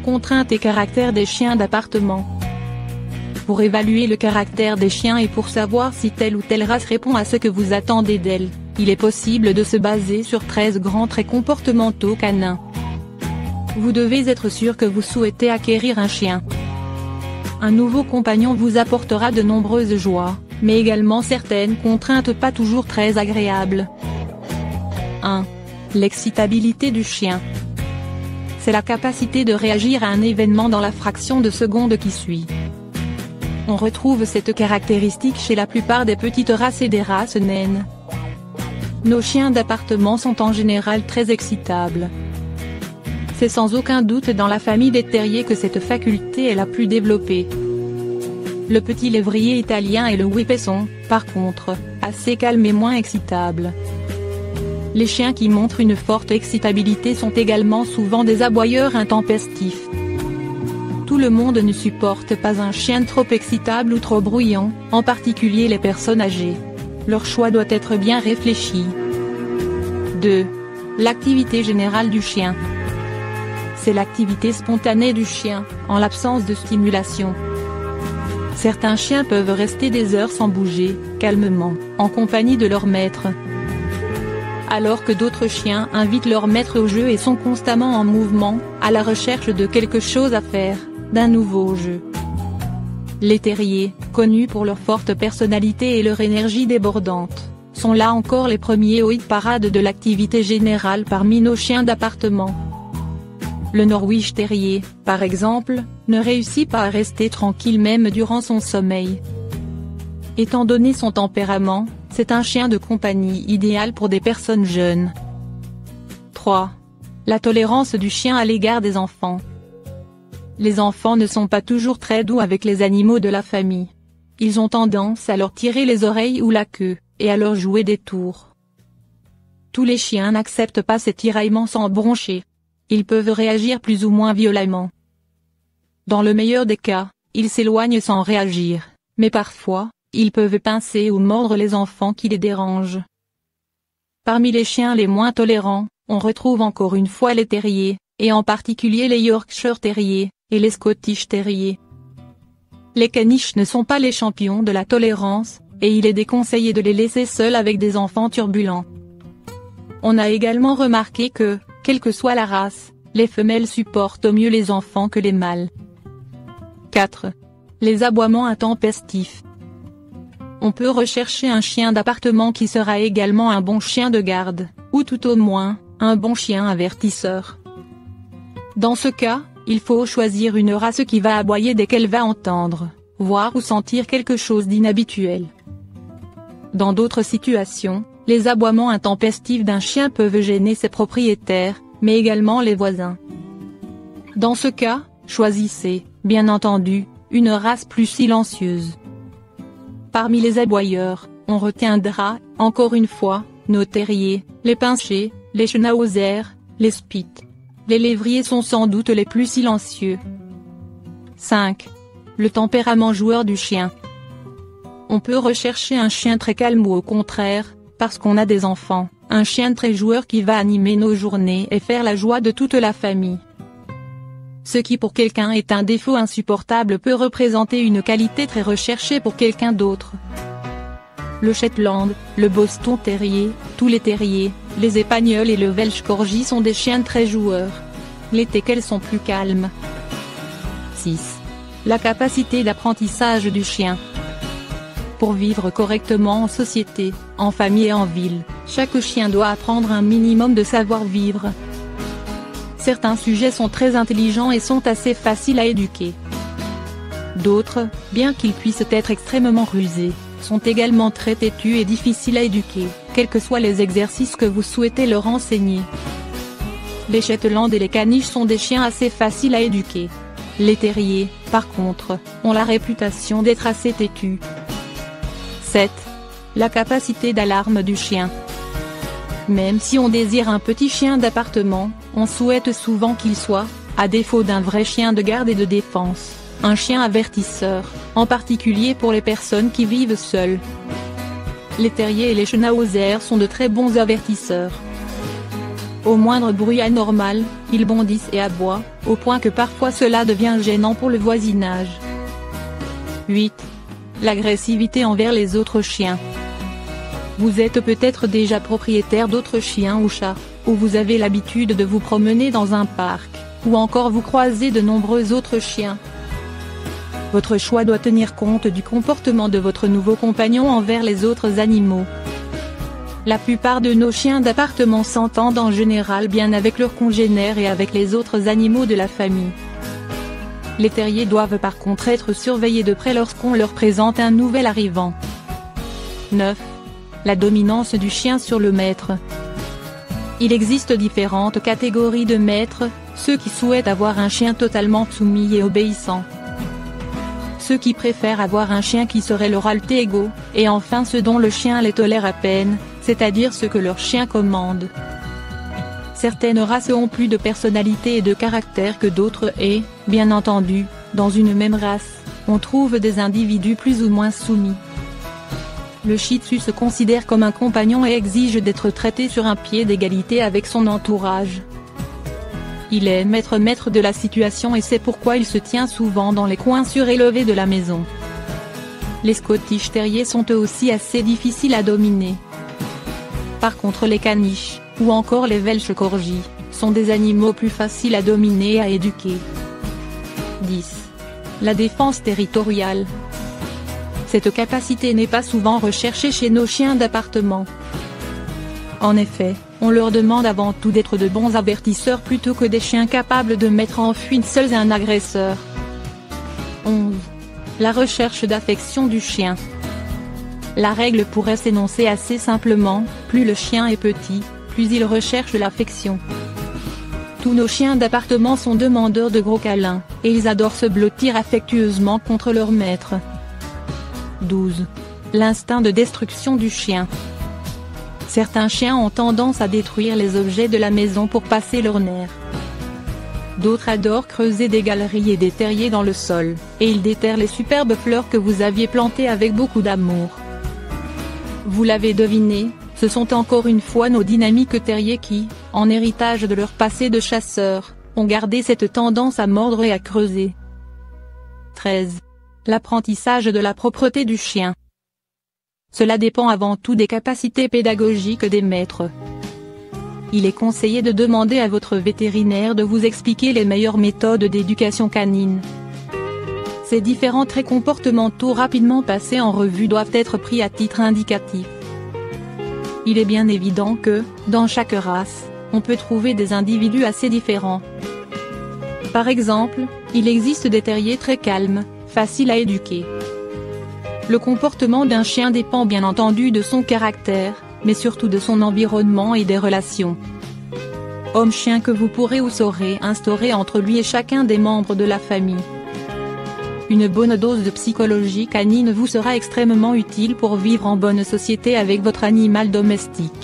contraintes et caractères des chiens d'appartement. Pour évaluer le caractère des chiens et pour savoir si telle ou telle race répond à ce que vous attendez d'elle, il est possible de se baser sur 13 grands traits comportementaux canins. Vous devez être sûr que vous souhaitez acquérir un chien. Un nouveau compagnon vous apportera de nombreuses joies, mais également certaines contraintes pas toujours très agréables. 1. L'excitabilité du chien. C'est la capacité de réagir à un événement dans la fraction de seconde qui suit. On retrouve cette caractéristique chez la plupart des petites races et des races naines. Nos chiens d'appartement sont en général très excitables. C'est sans aucun doute dans la famille des terriers que cette faculté est la plus développée. Le petit lévrier italien et le whippet sont, par contre, assez calmes et moins excitables. Les chiens qui montrent une forte excitabilité sont également souvent des aboyeurs intempestifs. Tout le monde ne supporte pas un chien trop excitable ou trop bruyant, en particulier les personnes âgées. Leur choix doit être bien réfléchi. 2. L'activité générale du chien. C'est l'activité spontanée du chien, en l'absence de stimulation. Certains chiens peuvent rester des heures sans bouger, calmement, en compagnie de leur maître. Alors que d'autres chiens invitent leur maître au jeu et sont constamment en mouvement, à la recherche de quelque chose à faire, d'un nouveau jeu. Les terriers, connus pour leur forte personnalité et leur énergie débordante, sont là encore les premiers au hit-parade de l'activité générale parmi nos chiens d'appartement. Le Norwich Terrier, par exemple, ne réussit pas à rester tranquille même durant son sommeil. Étant donné son tempérament, c'est un chien de compagnie idéal pour des personnes jeunes. 3. La tolérance du chien à l'égard des enfants. Les enfants ne sont pas toujours très doux avec les animaux de la famille. Ils ont tendance à leur tirer les oreilles ou la queue, et à leur jouer des tours. Tous les chiens n'acceptent pas ces tiraillements sans broncher. Ils peuvent réagir plus ou moins violemment. Dans le meilleur des cas, ils s'éloignent sans réagir, mais parfois, ils peuvent pincer ou mordre les enfants qui les dérangent. Parmi les chiens les moins tolérants, on retrouve encore une fois les terriers, et en particulier les Yorkshire Terriers, et les Scottish Terriers. Les caniches ne sont pas les champions de la tolérance, et il est déconseillé de les laisser seuls avec des enfants turbulents. On a également remarqué que, quelle que soit la race, les femelles supportent au mieux les enfants que les mâles. 4. Les aboiements intempestifs. On peut rechercher un chien d'appartement qui sera également un bon chien de garde, ou tout au moins, un bon chien avertisseur. Dans ce cas, il faut choisir une race qui va aboyer dès qu'elle va entendre, voir ou sentir quelque chose d'inhabituel. Dans d'autres situations, les aboiements intempestifs d'un chien peuvent gêner ses propriétaires, mais également les voisins. Dans ce cas, choisissez, bien entendu, une race plus silencieuse. Parmi les aboyeurs, on retiendra, encore une fois, nos terriers, les pinchers, les schnauzer, les spits. Les lévriers sont sans doute les plus silencieux. 5. Le tempérament joueur du chien. On peut rechercher un chien très calme ou au contraire, parce qu'on a des enfants, un chien très joueur qui va animer nos journées et faire la joie de toute la famille. Ce qui pour quelqu'un est un défaut insupportable peut représenter une qualité très recherchée pour quelqu'un d'autre. Le Shetland, le Boston Terrier, tous les terriers, les Épagnols et le Welsh Corgi sont des chiens très joueurs. Les teckels sont plus calmes. 6. La capacité d'apprentissage du chien. Pour vivre correctement en société, en famille et en ville, chaque chien doit apprendre un minimum de savoir-vivre. Certains sujets sont très intelligents et sont assez faciles à éduquer. D'autres, bien qu'ils puissent être extrêmement rusés, sont également très têtus et difficiles à éduquer, quels que soient les exercices que vous souhaitez leur enseigner. Les Shetland et les caniches sont des chiens assez faciles à éduquer. Les terriers, par contre, ont la réputation d'être assez têtus. 7. La capacité d'alarme du chien. Même si on désire un petit chien d'appartement, on souhaite souvent qu'il soit, à défaut d'un vrai chien de garde et de défense, un chien avertisseur, en particulier pour les personnes qui vivent seules. Les terriers et les schnauzer sont de très bons avertisseurs. Au moindre bruit anormal, ils bondissent et aboient, au point que parfois cela devient gênant pour le voisinage. 8. L'agressivité envers les autres chiens. Vous êtes peut-être déjà propriétaire d'autres chiens ou chats, ou vous avez l'habitude de vous promener dans un parc, ou encore vous croisez de nombreux autres chiens. Votre choix doit tenir compte du comportement de votre nouveau compagnon envers les autres animaux. La plupart de nos chiens d'appartement s'entendent en général bien avec leurs congénères et avec les autres animaux de la famille. Les terriers doivent par contre être surveillés de près lorsqu'on leur présente un nouvel arrivant. 9. La dominance du chien sur le maître. Il existe différentes catégories de maîtres, ceux qui souhaitent avoir un chien totalement soumis et obéissant, ceux qui préfèrent avoir un chien qui serait leur alter ego, et enfin ceux dont le chien les tolère à peine, c'est-à-dire ceux que leur chien commande. Certaines races ont plus de personnalité et de caractère que d'autres et, bien entendu, dans une même race, on trouve des individus plus ou moins soumis. Le Shih Tzu se considère comme un compagnon et exige d'être traité sur un pied d'égalité avec son entourage. Il est maître de la situation et c'est pourquoi il se tient souvent dans les coins surélevés de la maison. Les Scottish Terriers sont eux aussi assez difficiles à dominer. Par contre les caniches, ou encore les Welsh Corgis, sont des animaux plus faciles à dominer et à éduquer. 10. La défense territoriale. Cette capacité n'est pas souvent recherchée chez nos chiens d'appartement. En effet, on leur demande avant tout d'être de bons avertisseurs plutôt que des chiens capables de mettre en fuite seuls un agresseur. 11. La recherche d'affection du chien. La règle pourrait s'énoncer assez simplement, plus le chien est petit, plus il recherche l'affection. Tous nos chiens d'appartement sont demandeurs de gros câlins, et ils adorent se blottir affectueusement contre leur maître. 12. L'instinct de destruction du chien. Certains chiens ont tendance à détruire les objets de la maison pour passer leurs nerfs. D'autres adorent creuser des galeries et des terriers dans le sol, et ils déterrent les superbes fleurs que vous aviez plantées avec beaucoup d'amour. Vous l'avez deviné, ce sont encore une fois nos dynamiques terriers qui, en héritage de leur passé de chasseurs, ont gardé cette tendance à mordre et à creuser. 13. L'apprentissage de la propreté du chien. Cela dépend avant tout des capacités pédagogiques des maîtres. Il est conseillé de demander à votre vétérinaire de vous expliquer les meilleures méthodes d'éducation canine. Ces différents traits comportementaux rapidement passés en revue doivent être pris à titre indicatif. Il est bien évident que, dans chaque race, on peut trouver des individus assez différents. Par exemple, il existe des terriers très calmes, faciles à éduquer. Le comportement d'un chien dépend bien entendu de son caractère, mais surtout de son environnement et des relations homme-chien que vous pourrez ou saurez instaurer entre lui et chacun des membres de la famille. Une bonne dose de psychologie canine vous sera extrêmement utile pour vivre en bonne société avec votre animal domestique.